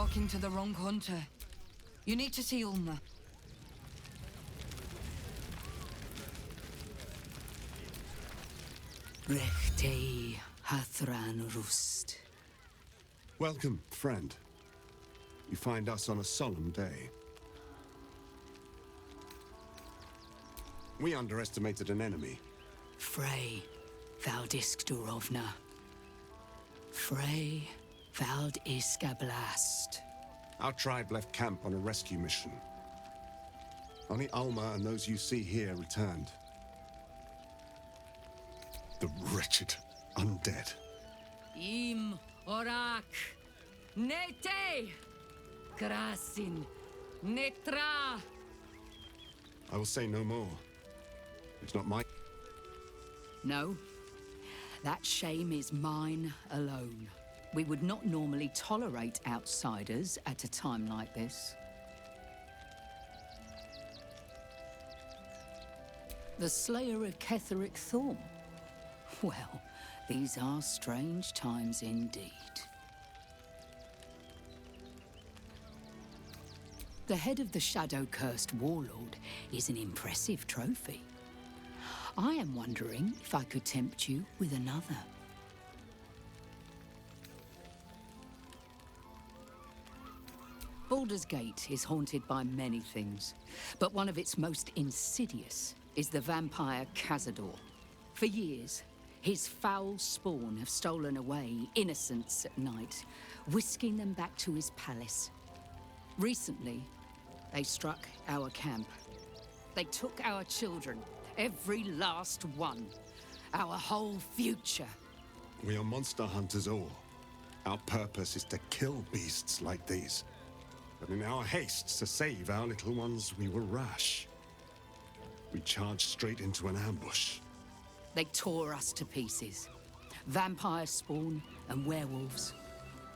talking to the wrong hunter. You need to see Ulma. Rechtei Hathran Rust. Welcome, friend. You find us on a solemn day. We underestimated an enemy. Frey Valdiskdurovna. Frey Valdiskablast. Our tribe left camp on a rescue mission. Only Alma and those you see here returned. The wretched undead. Im Orak. Nete. Krasin. Netra. I will say no more. It's not my... No. That shame is mine alone. We would not normally tolerate outsiders at a time like this. The Slayer of Ketheric Thorn. Well, these are strange times indeed. The head of the shadow-cursed warlord is an impressive trophy. I am wondering if I could tempt you with another. Baldur's Gate is haunted by many things, but one of its most insidious is the vampire Cazador. For years, his foul spawn have stolen away innocents at night, whisking them back to his palace. Recently, they struck our camp. They took our children, every last one, our whole future. We are monster hunters all. Our purpose is to kill beasts like these. But in our haste to save our little ones, we were rash. We charged straight into an ambush. They tore us to pieces. Vampire spawn and werewolves.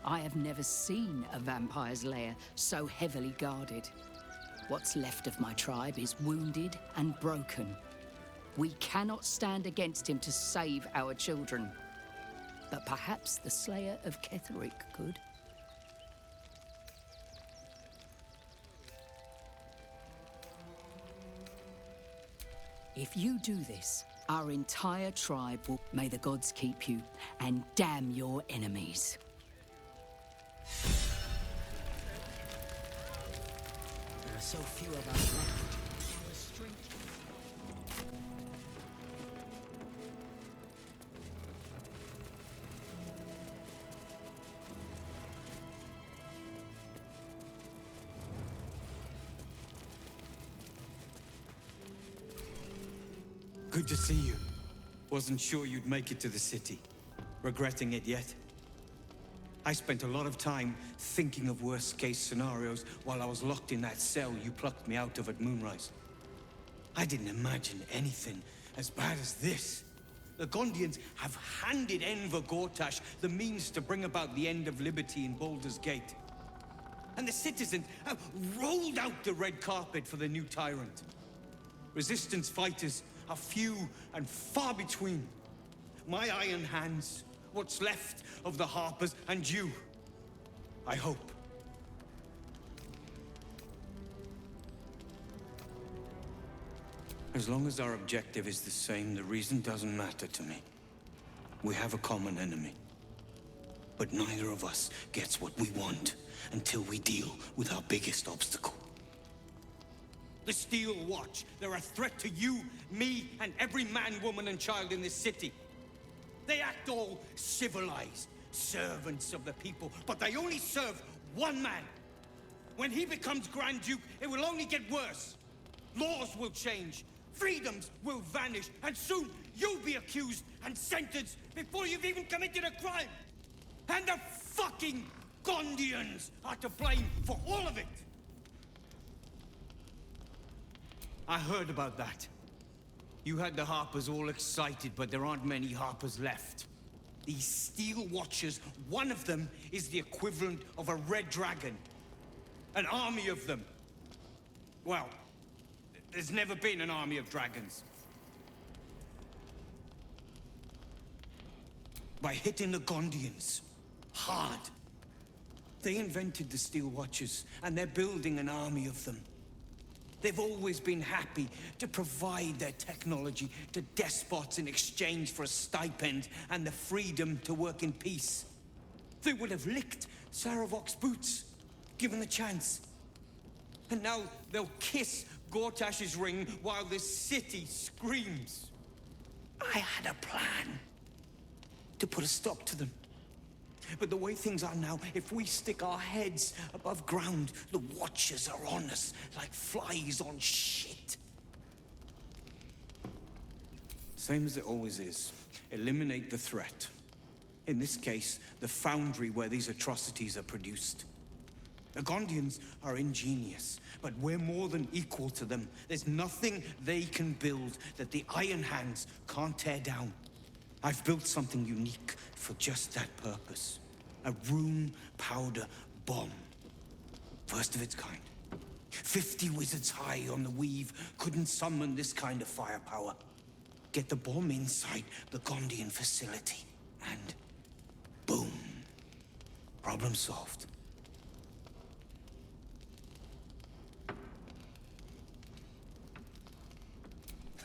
I have never seen a vampire's lair so heavily guarded. What's left of my tribe is wounded and broken. We cannot stand against him to save our children. But perhaps the Slayer of Ketheric could. If you do this, our entire tribe will... May the gods keep you, and damn your enemies. There are so few of us left. Our strength... Good to see you. Wasn't sure you'd make it to the city. Regretting it yet? I spent a lot of time thinking of worst-case scenarios while I was locked in that cell you plucked me out of at Moonrise. I didn't imagine anything as bad as this. The Gondians have handed Enver Gortash the means to bring about the end of liberty in Baldur's Gate. And the citizens have rolled out the red carpet for the new tyrant. Resistance fighters are few and far between. My iron hands, what's left of the Harpers, and you. I hope. As long as our objective is the same, the reason doesn't matter to me. We have a common enemy. But neither of us gets what we want until we deal with our biggest obstacle. The Steel Watch. They're a threat to you, me, and every man, woman, and child in this city. They act all civilized, servants of the people, but they only serve one man. When he becomes Grand Duke, it will only get worse. Laws will change, freedoms will vanish, and soon you'll be accused and sentenced before you've even committed a crime. And the fucking Gondians are to blame for all of it. I heard about that. You had the Harpers all excited, but there aren't many Harpers left. These Steel Watchers, one of them is the equivalent of a red dragon. An army of them. Well, there's never been an army of dragons. By hitting the Gondians hard, They invented the Steel Watchers, and they're building an army of them. They've always been happy to provide their technology to despots in exchange for a stipend and the freedom to work in peace. They would have licked Saravok's boots, given the chance. And now they'll kiss Gortash's ring while this city screams. I had a plan to put a stop to them. But the way things are now, if we stick our heads above ground, the Watchers are on us like flies on shit. Same as it always is. Eliminate the threat. In this case, the foundry where these atrocities are produced. The Gondians are ingenious, but we're more than equal to them. There's nothing they can build that the Iron Hands can't tear down. I've built something unique for just that purpose. A rune powder bomb. First of its kind. 50 wizards high on the weave couldn't summon this kind of firepower. Get the bomb inside the Gondian facility, and boom. Problem solved.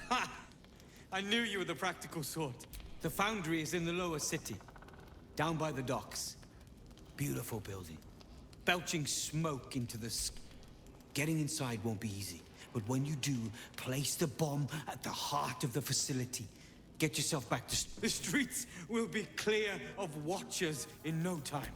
Ha! I knew you were the practical sort. The foundry is in the lower city, down by the docks. Beautiful building. Belching smoke into the Getting inside won't be easy, but when you do, place the bomb at the heart of the facility. Get yourself back to the streets will be clear of Watchers in no time.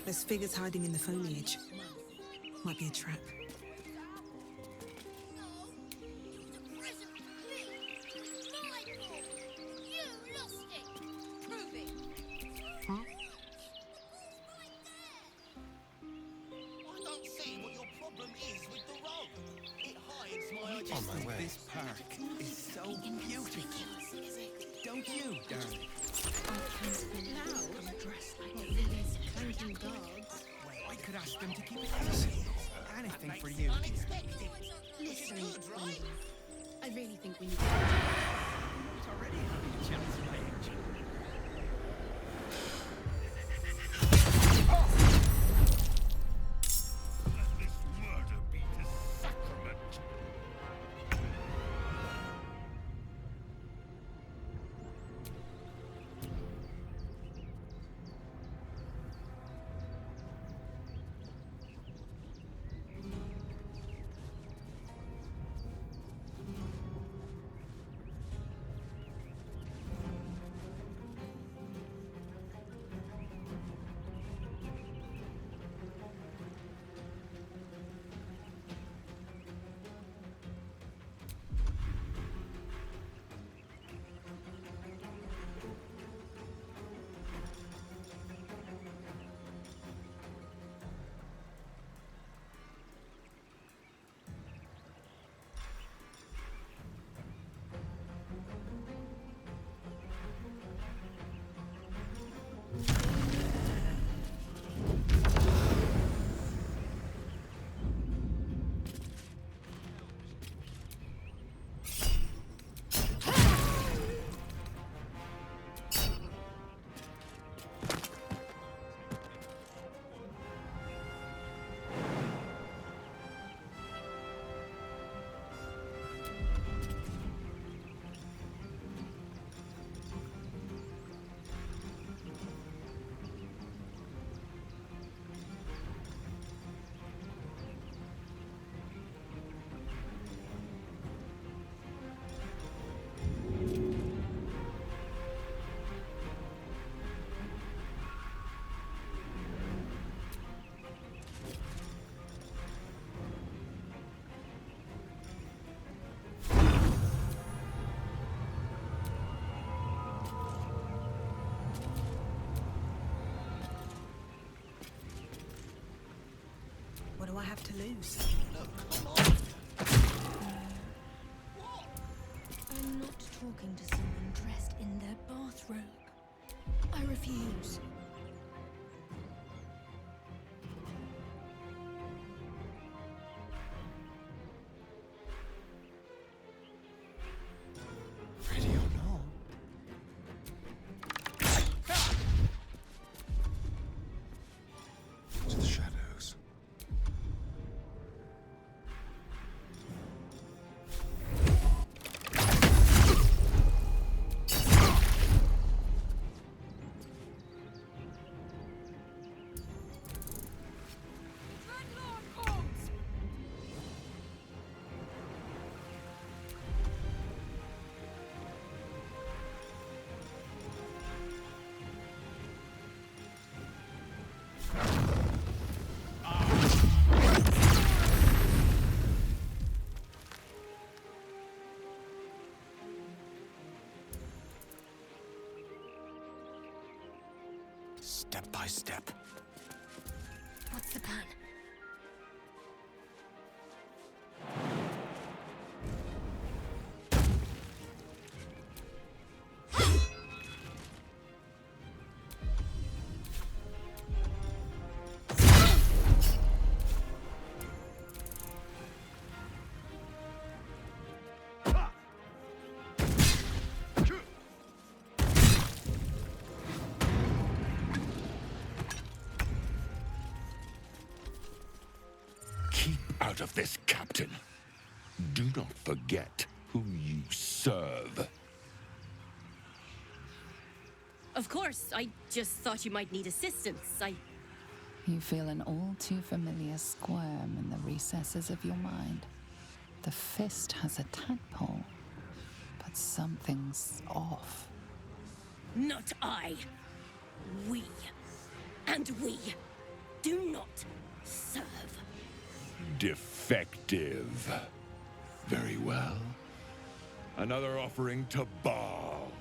There's figures hiding in the foliage. Might be a trap. This park is so beautiful. Don't you, darling? I could ask them to keep it easy. Anything for you. Listen, I really think we need to... It's already having a chance at my age. Let this murder be the sacrament. do I have to lose? I'm not talking to someone dressed in their bathrobe. I refuse. Ready or not? To the shadows. Step by step. What's the plan? Keep out of this, Captain. Do not forget who you serve. Of course, I just thought you might need assistance. You feel an all too familiar squirm in the recesses of your mind. The fist has a tadpole, but something's off. Not I. We. And we do not serve. Defective. Very well. Another offering to Baal.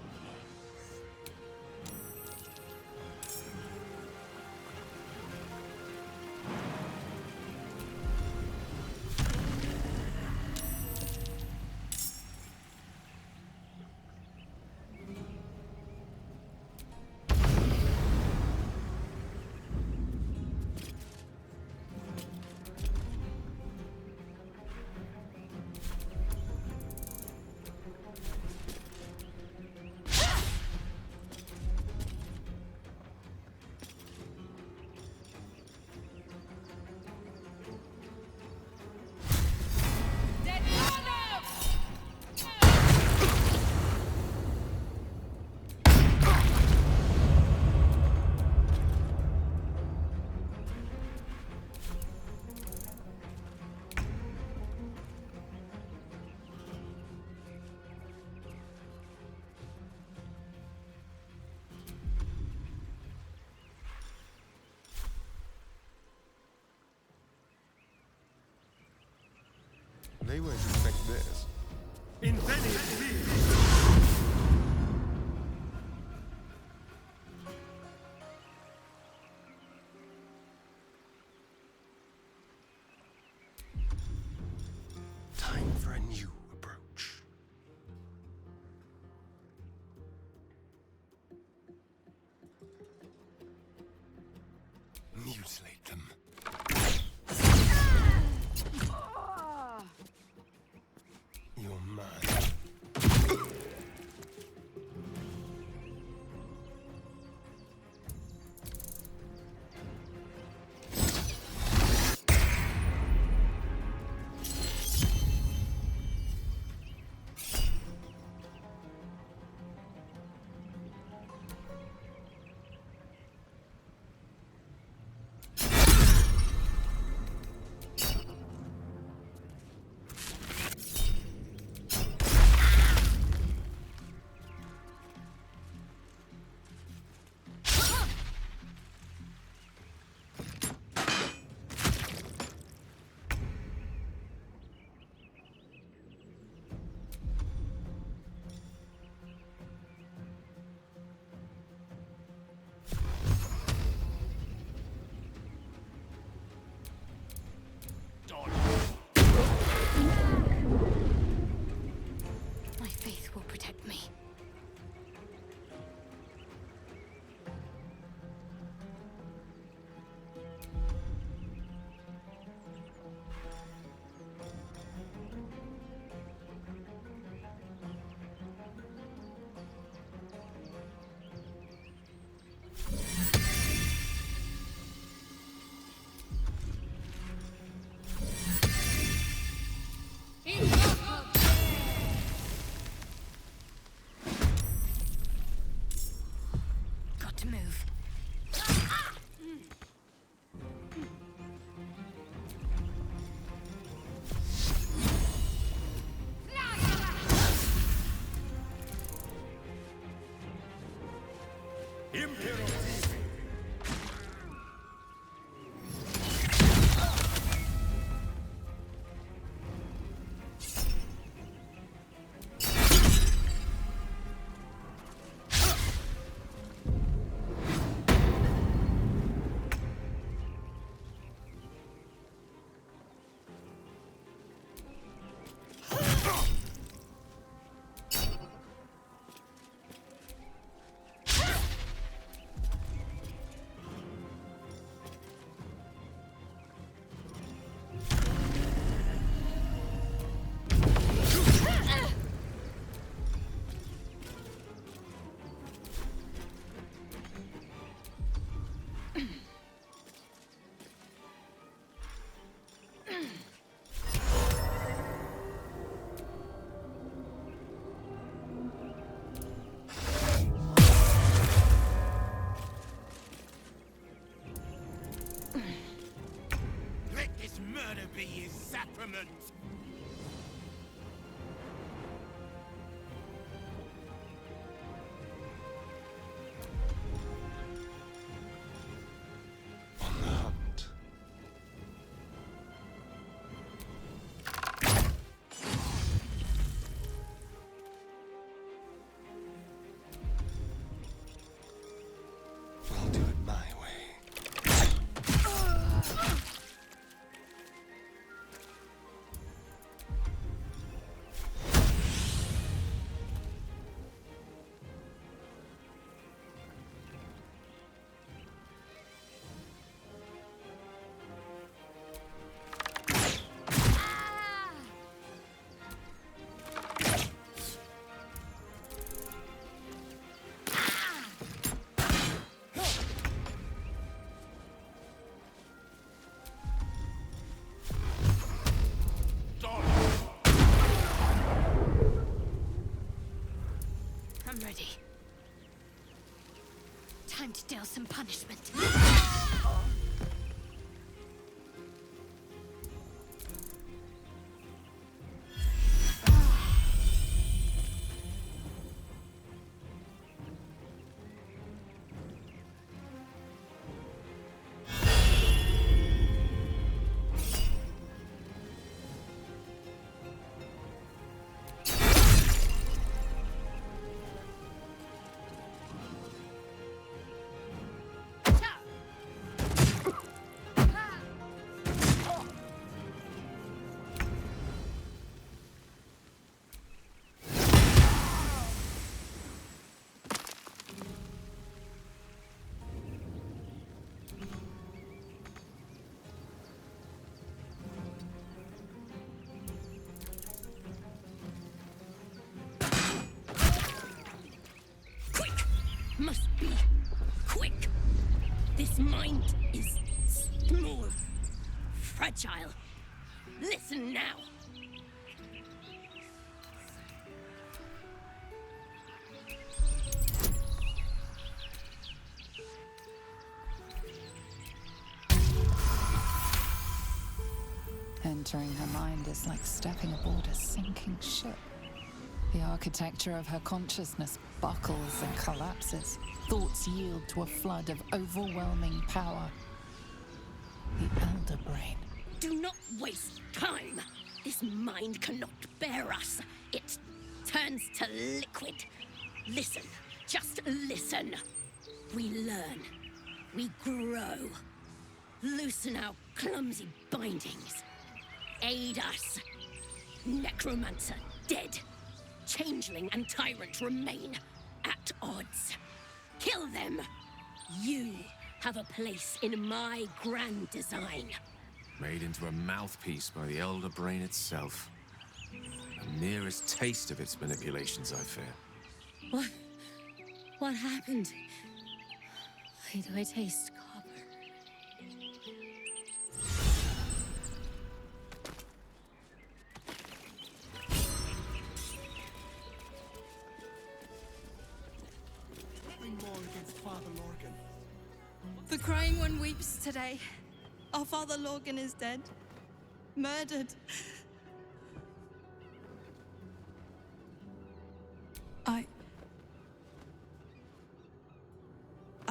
They won't expect this. Time for a new approach. Mutilate them. You're mine. I'll do it my way. I'm ready. Time to deal some punishment. Must be quick. This mind is small, fragile. Listen now. Entering her mind is like stepping aboard a sinking ship. The architecture of her consciousness buckles and collapses. Thoughts yield to a flood of overwhelming power. The Elder Brain. Do not waste time. This mind cannot bear us. It turns to liquid. Listen, just listen. We learn. We grow. Loosen our clumsy bindings. Aid us. Necromancer dead. Changeling and tyrant remain at odds. Kill them. You have a place in my grand design. Made into a mouthpiece by the Elder Brain itself. The merest taste of its manipulations, I fear. What happened? Why do I taste copper? The crying one weeps today. Our father Lorgan is dead. Murdered.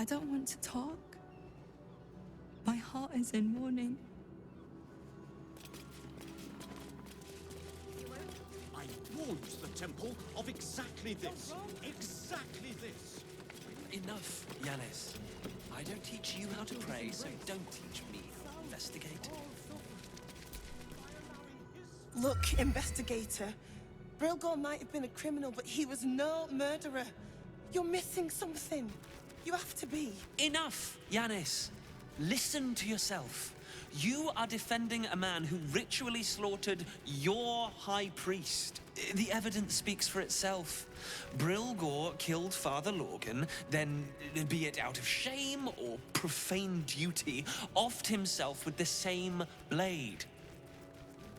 I don't want to talk. My heart is in mourning. I warned the temple of exactly this. Exactly this. Enough, Yanis. I don't teach you how to pray, so don't teach me how to investigate. Look, investigator. Brilgor might have been a criminal, but he was no murderer. You're missing something. You have to be. Enough, Yanis. Listen to yourself. You are defending a man who ritually slaughtered your high priest. The evidence speaks for itself. Brilgor killed Father Lorgan, then, be it out of shame or profane duty, offed himself with the same blade.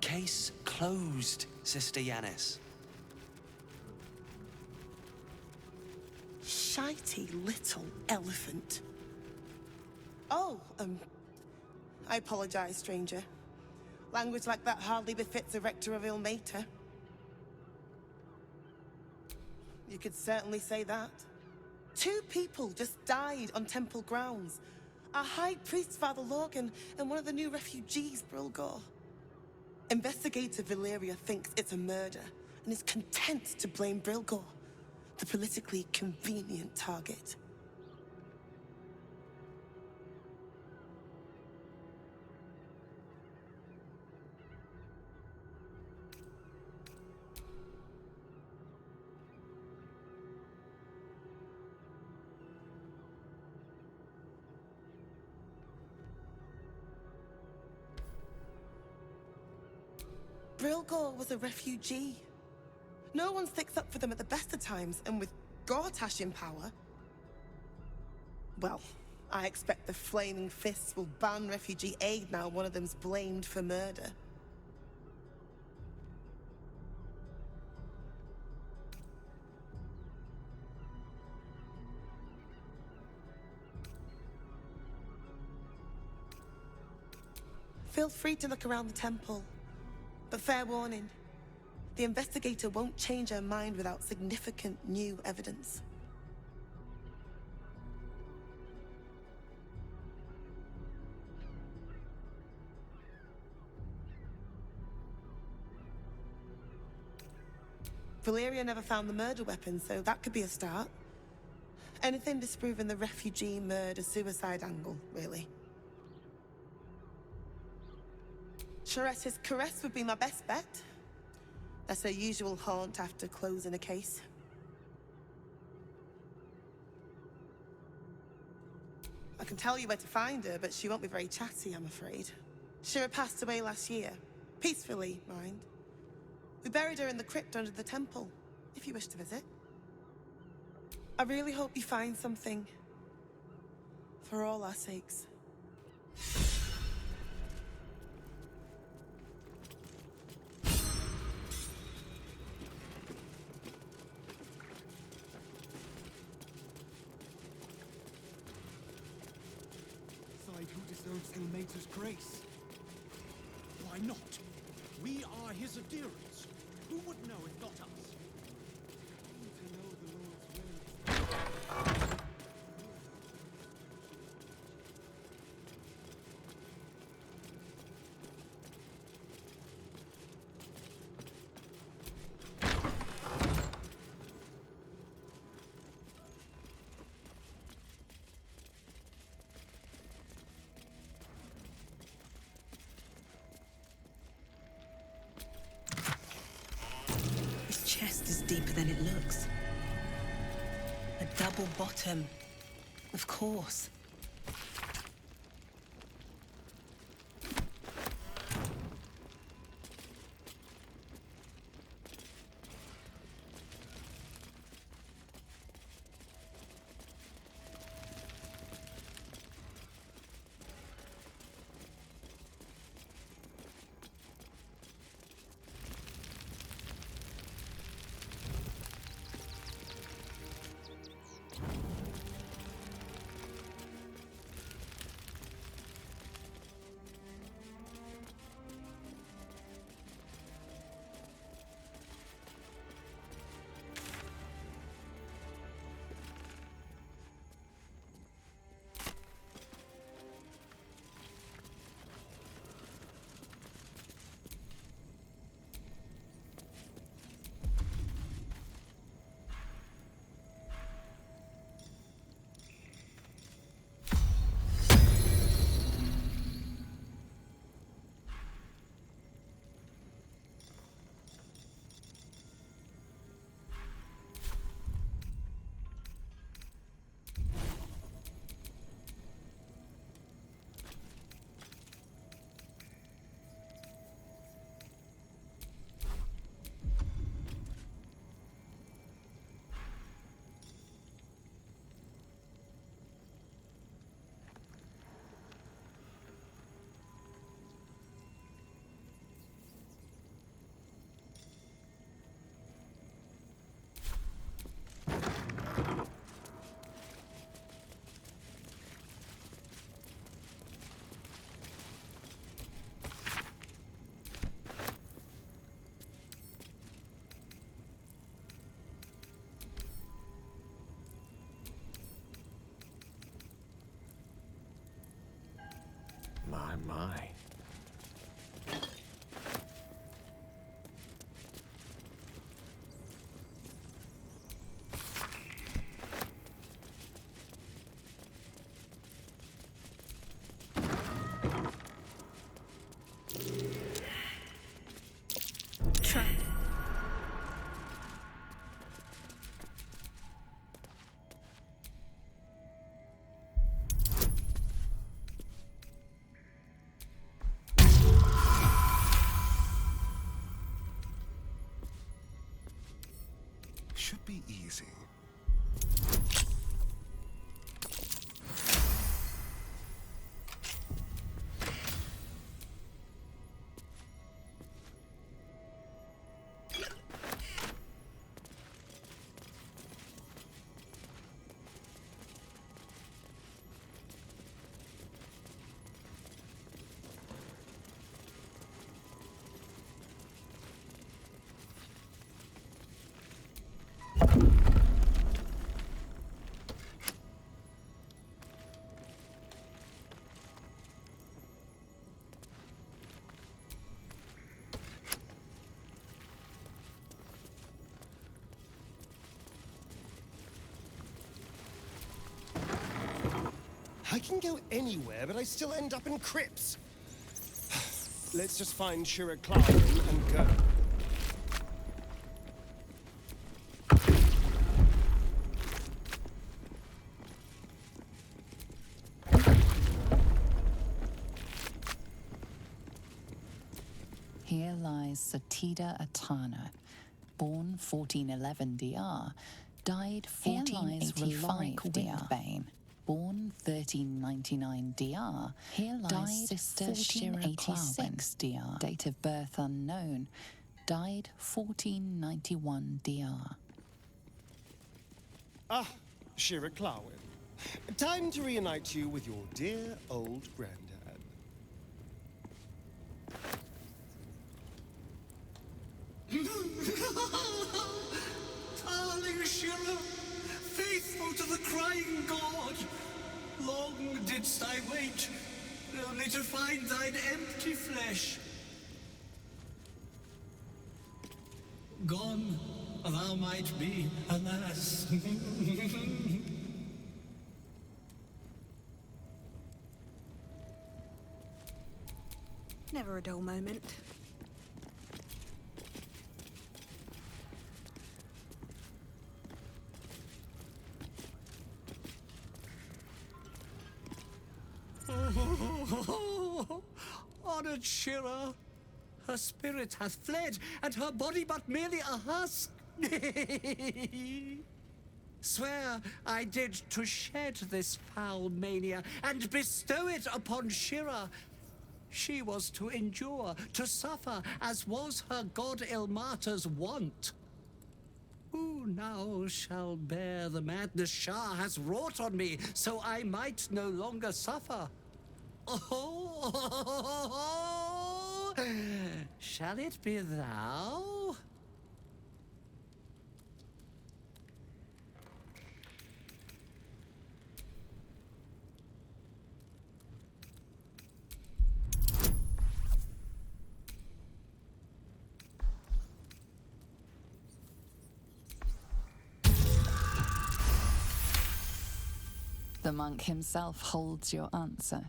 Case closed, Sister Yanis. Shitey little elephant. Oh, I apologize, stranger. Language like that hardly befits a rector of Ilmater. You could certainly say that. 2 people just died on temple grounds. Our high priest, Father Lorgan, and one of the new refugees, Brilgor. Investigator Valeria thinks it's a murder and is content to blame Brilgor, the politically convenient target. Brilgor was a refugee. No one sticks up for them at the best of times, and with Gortash in power... Well, I expect the Flaming Fists will ban refugee aid now one of them's blamed for murder. Feel free to look around the temple. But fair warning, the investigator won't change her mind without significant new evidence. Valeria never found the murder weapon, so that could be a start. Anything disproving the refugee murder-suicide angle, really. Charette's caress would be my best bet. That's her usual haunt after closing a case. I can tell you where to find her, but she won't be very chatty, I'm afraid. Shira passed away last year. Peacefully, mind. We buried her in the crypt under the temple, if you wish to visit. I really hope you find something. For all our sakes. Who deserves Ilmater's grace? Why not? We are his adherents. Who would know if not us? To know the Lord's will. Chest is deeper than it looks. A double bottom. Of course. My. Trap. Should be easy. I can go anywhere, but I still end up in crypts. Let's just find Shira Clarwin and go. Here lies Satida Atana, born 1411 DR, died 1485 Windbane, born 1399 DR. Here lies died Sister Shira 86 DR, date of birth unknown, died 1491 DR. Ah, Shira Clarwin. Time to reunite you with your dear old granddad. Darling Shira, faithful to the crying god, long didst I wait, only to find thine empty flesh. Gone thou might be, alas. Never a dull moment. Honored Shira, her spirit hath fled, and her body but merely a husk. Swear I did to shed this foul mania and bestow it upon Shira. She was to endure, to suffer, as was her god Ilmata's wont. Who now shall bear the madness Shah has wrought on me, so I might no longer suffer? Oh, shall it be thou? The monk himself holds your answer.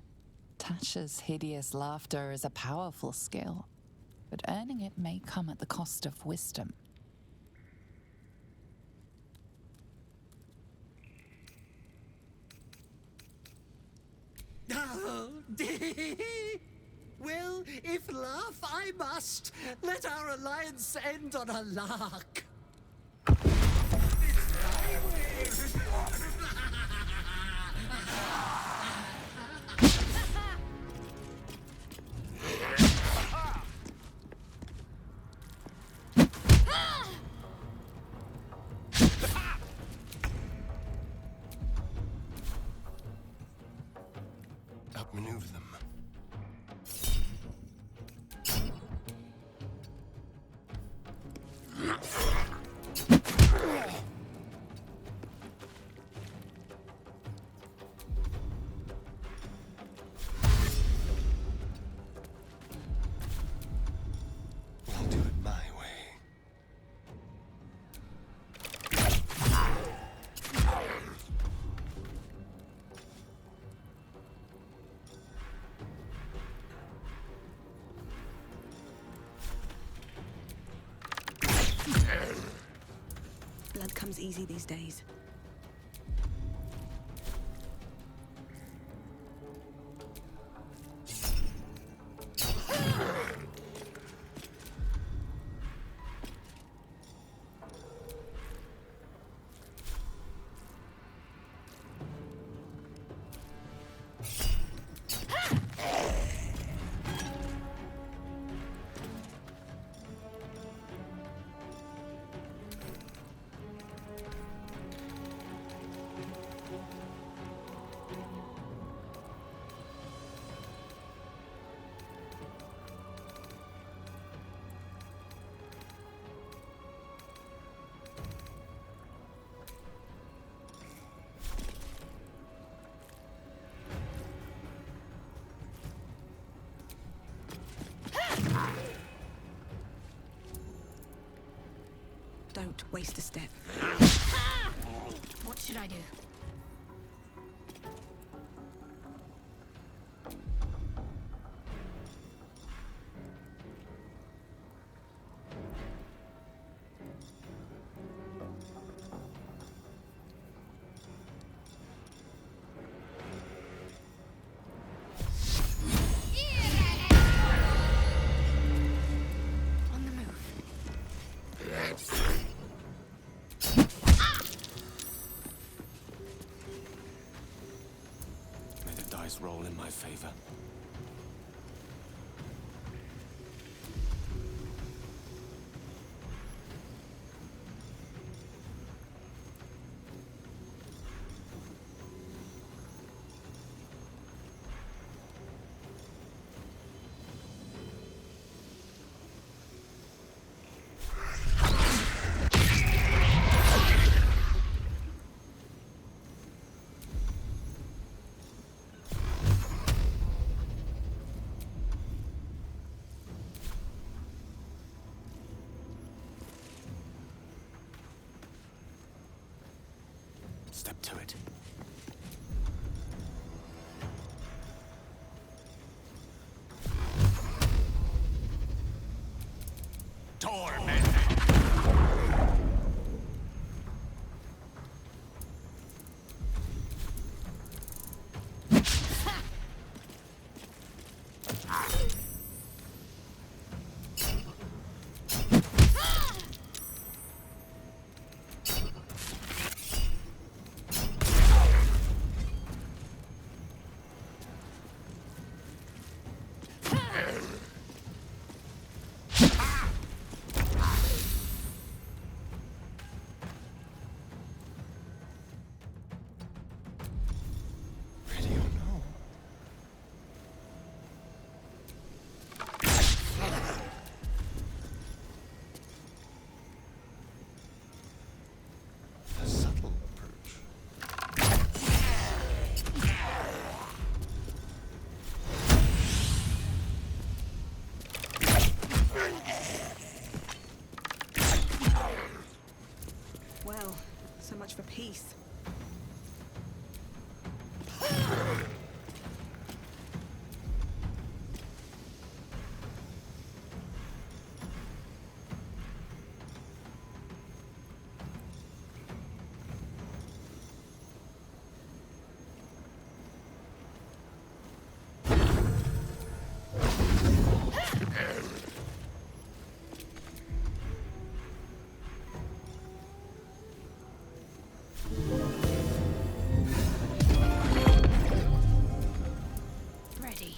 Tasha's hideous laughter is a powerful skill, but earning it may come at the cost of wisdom. Oh, well, if laugh I must, let our alliance end on a lark. It's my way. Outmaneuver them. comes easy these days. Don't waste a step. What should I do? Roll in my favor. Step to it. Torment! Well, so much for peace. Ready.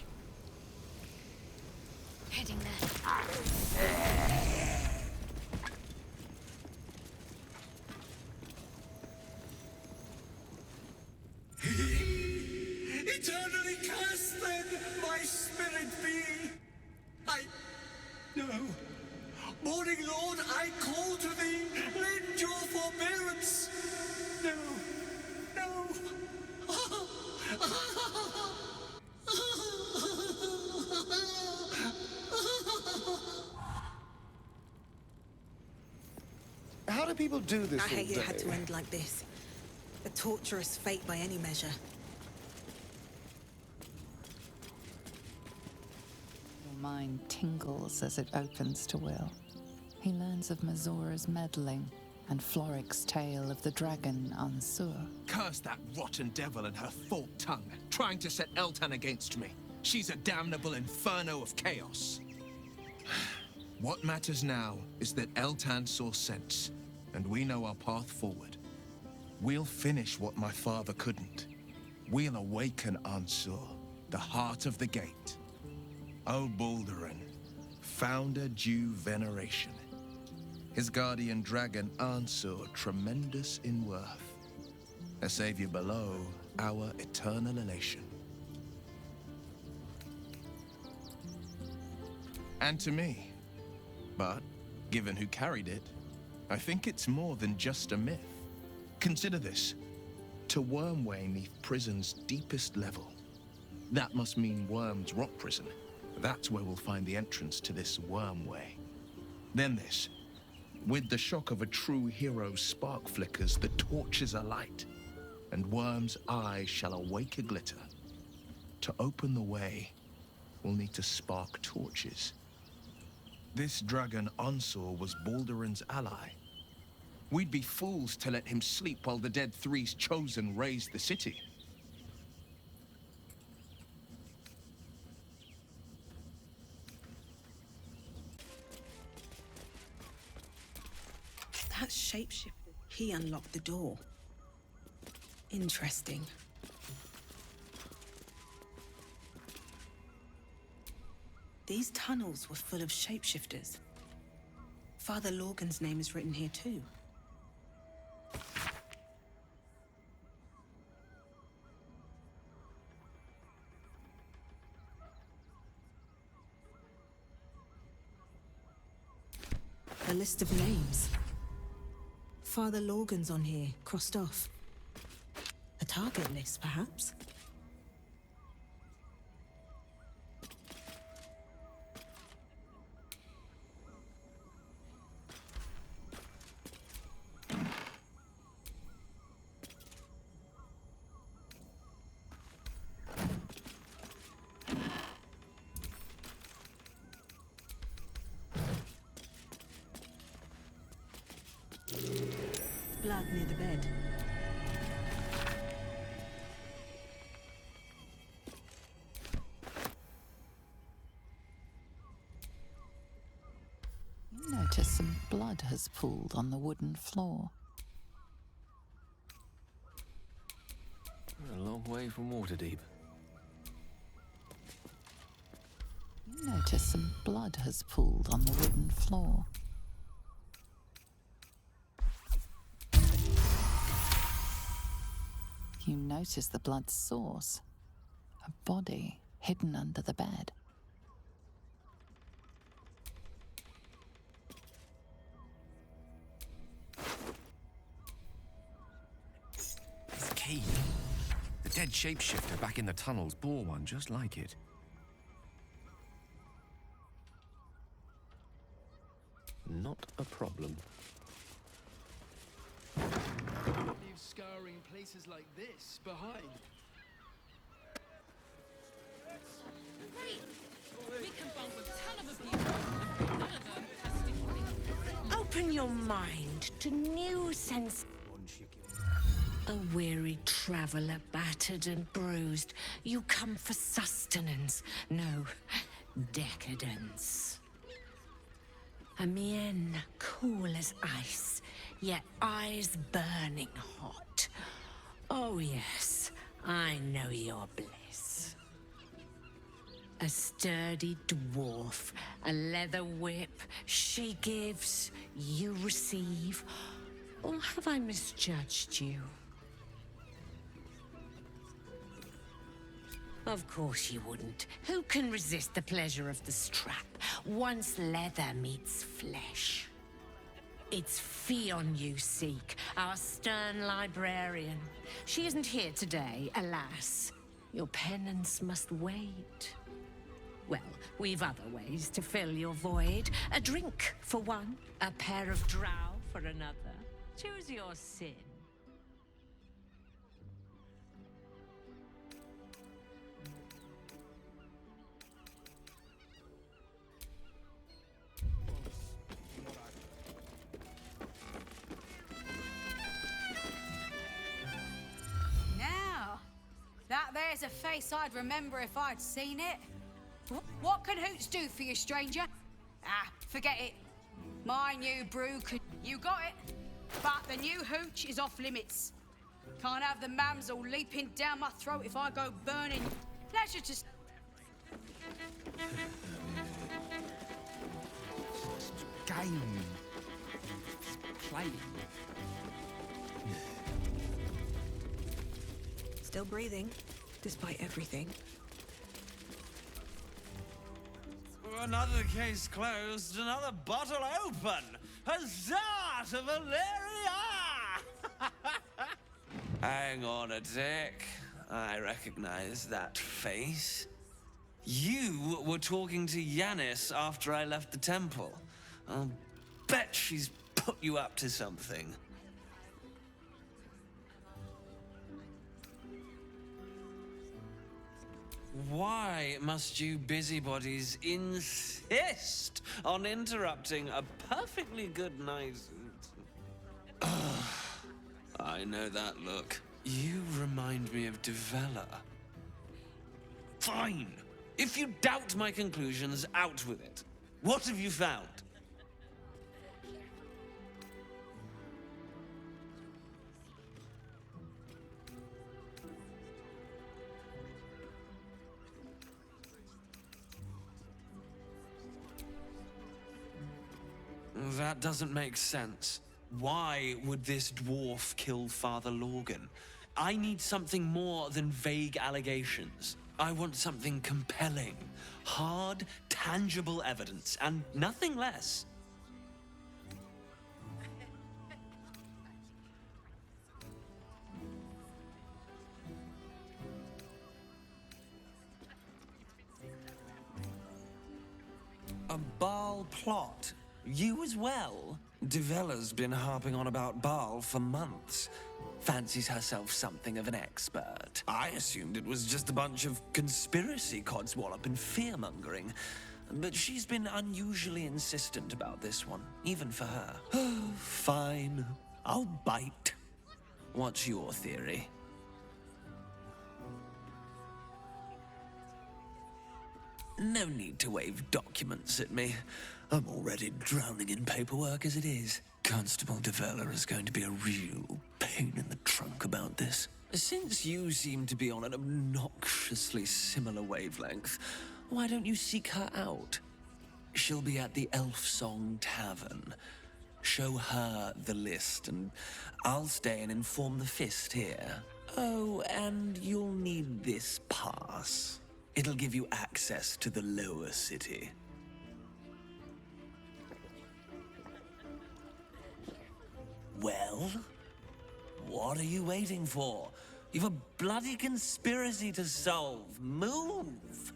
Heading there. Eternally cast then, my spirit be. No. Morning Lord, I call to thee, lend your forbearance. No. How do people do this I all hate it day? had to end like this. A torturous fate by any measure. Your mind tingles as it opens to Will. He learns of Mazora's meddling, and Floric's tale of the dragon Ansur. Curse that rotten devil and her forked tongue, trying to set Eltan against me. She's a damnable inferno of chaos. What matters now is that Eltan saw sense, and we know our path forward. We'll finish what my father couldn't. We'll awaken Ansur, the heart of the gate. O Baldurin, founder due veneration. His guardian dragon Ansur, tremendous in worth. A savior below, our eternal elation. And to me. But, given who carried it, I think it's more than just a myth. Consider this. To Wormway 'neath prison's deepest level. That must mean Worm's rock prison. That's where we'll find the entrance to this Wormway. Then this. With the shock of a true hero's spark flickers, the torches alight, and Worm's eyes shall awake a glitter. To open the way, we'll need to spark torches. This dragon Ansur was Baldurin's ally. We'd be fools to let him sleep while the Dead Three's chosen raised the city. That shapeshifter, he unlocked the door. Interesting. These tunnels were full of shapeshifters. Father Lorgan's name is written here too. A list of names. Father Lorgan's on here, crossed off. A target list, perhaps? Blood near the bed. You notice some blood has pooled on the wooden floor. We're a long way from Waterdeep. You notice some blood has pooled on the wooden floor. You notice the blood's source. A body hidden under the bed. This key. The dead shapeshifter back in the tunnels bore one just like it. Not a problem. Leave scouring places like this behind. Great! We can bomb a ton of people. None of them testify. Open your mind to new sense. A weary traveler, battered and bruised. You come for sustenance, no decadence. A mien cool as ice, yet eyes burning hot. Oh yes, I know your bliss. A sturdy dwarf, a leather whip, she gives, you receive. Or have I misjudged you? Of course you wouldn't. Who can resist the pleasure of the strap once leather meets flesh? It's Fionn you seek, our stern librarian. She isn't here today, alas. Your penance must wait. Well, we've other ways to fill your void. A drink for one, a pair of drow for another. Choose your sin. There's a face I'd remember if I'd seen it. What can hoots do for you, stranger? Ah, forget it. My new brew could... You got it. But the new hooch is off limits. Can't have the mams all leaping down my throat if I go burning. Pleasure to... Game. Playing. Still breathing, despite everything. Another case closed, another bottle open. Huzzah to Valeria! Hang on a tick. I recognize that face. You were talking to Yanis after I left the temple. I'll bet she's put you up to something. Why must you busybodies insist on interrupting a perfectly good night? I know that look. You remind me of Devella. Fine. If you doubt my conclusions, out with it. What have you found? That doesn't make sense. Why would this dwarf kill Father Lorgan? I need something more than vague allegations. I want something compelling, hard, tangible evidence, and nothing less. A Baal plot? You as well? Devella's been harping on about Baal for months. Fancies herself something of an expert. I assumed it was just a bunch of conspiracy codswallop and fear-mongering. But she's been unusually insistent about this one, even for her. Fine. I'll bite. What's your theory? No need to wave documents at me. I'm already drowning in paperwork as it is. Constable Devella is going to be a real pain in the trunk about this. Since you seem to be on an obnoxiously similar wavelength, why don't you seek her out? She'll be at the Elf Song Tavern. Show her the list, and I'll stay and inform the Fist here. Oh, and you'll need this pass. It'll give you access to the lower city. Well, what are you waiting for? You've a bloody conspiracy to solve. Move!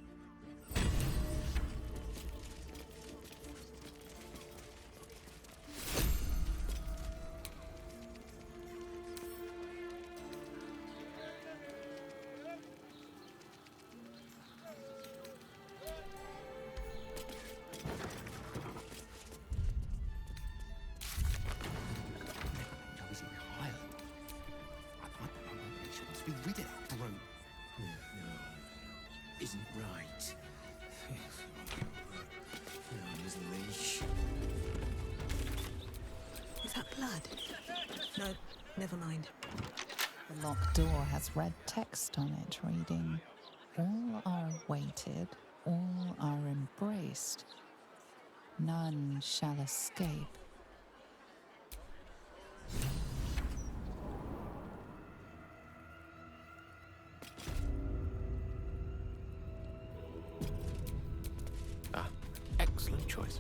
Be rid of that brute. No, isn't right. On his leash. Is that blood? No, never mind. The locked door has red text on it reading, "All are awaited, all are embraced. None shall escape." Excellent choice.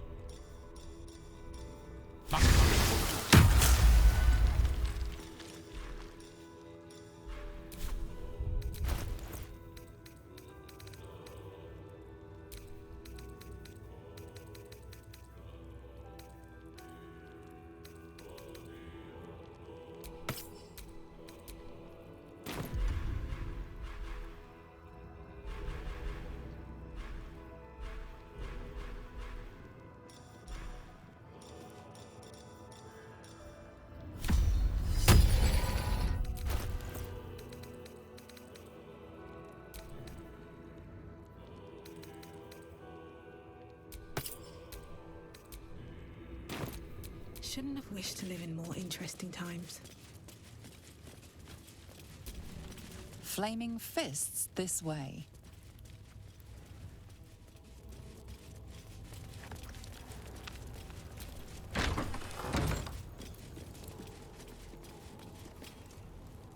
shouldn't have wished to live in more interesting times. Flaming fists this way.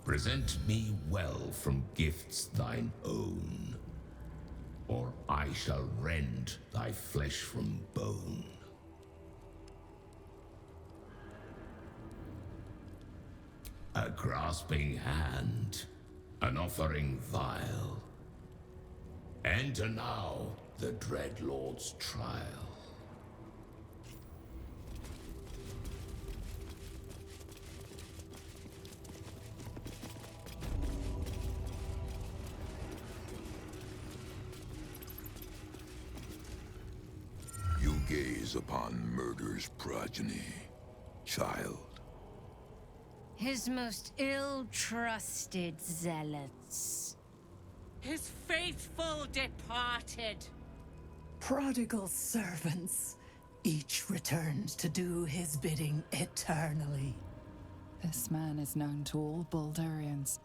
Present me well from gifts thine own, or I shall rend thy flesh from bone. A grasping hand, an offering vile. Enter now the Dread Lord's trial. You gaze upon murder's progeny, child. His most ill-trusted zealots. His faithful departed. Prodigal servants, each returns to do his bidding eternally. This man is known to all Baldurians,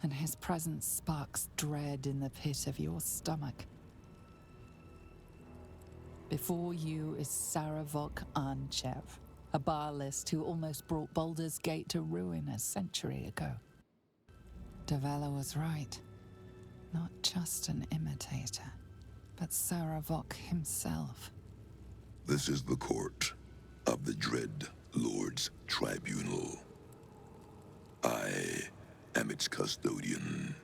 and his presence sparks dread in the pit of your stomach. Before you is Saravok Arnchev, a Baalist who almost brought Baldur's Gate to ruin a century ago. Davella was right. Not just an imitator, but Saravok himself. This is the court of the Dread Lord's Tribunal. I am its custodian.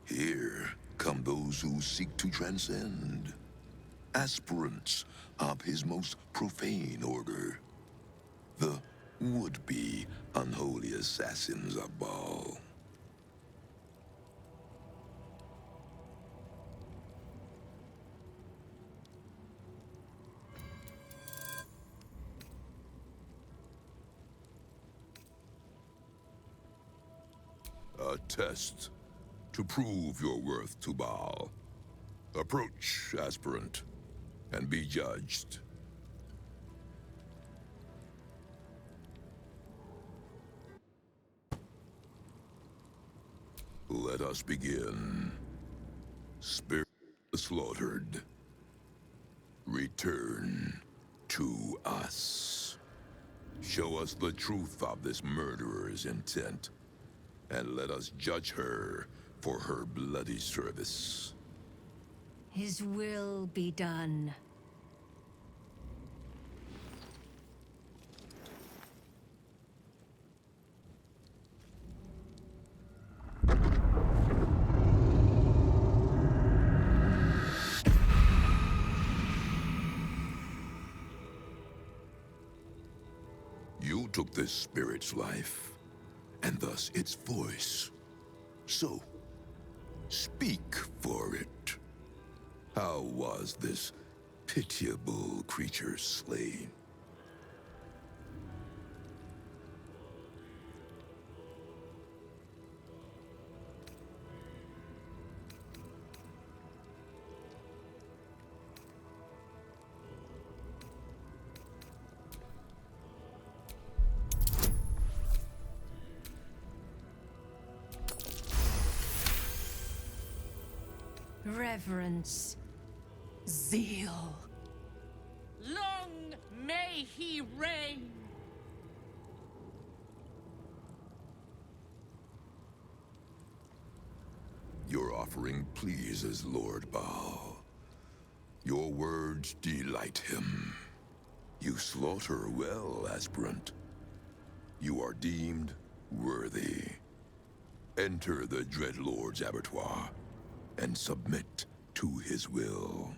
Here come those who seek to transcend. Aspirants of his most profane order. The would-be unholy assassins of Baal. A test to prove your worth to Baal. Approach, aspirant, and be judged. Let us begin. Spirit slaughtered. Return to us. Show us the truth of this murderer's intent, and let us judge her for her bloody service. His will be done. You took this spirit's life, and thus its voice. So, speak for it. How was this pitiable creature slain? Reverence. Zeal. Long may he reign. Your offering pleases Lord Baal. Your words delight him. You slaughter well, aspirant. You are deemed worthy. Enter the Dreadlord's abattoir and submit to his will.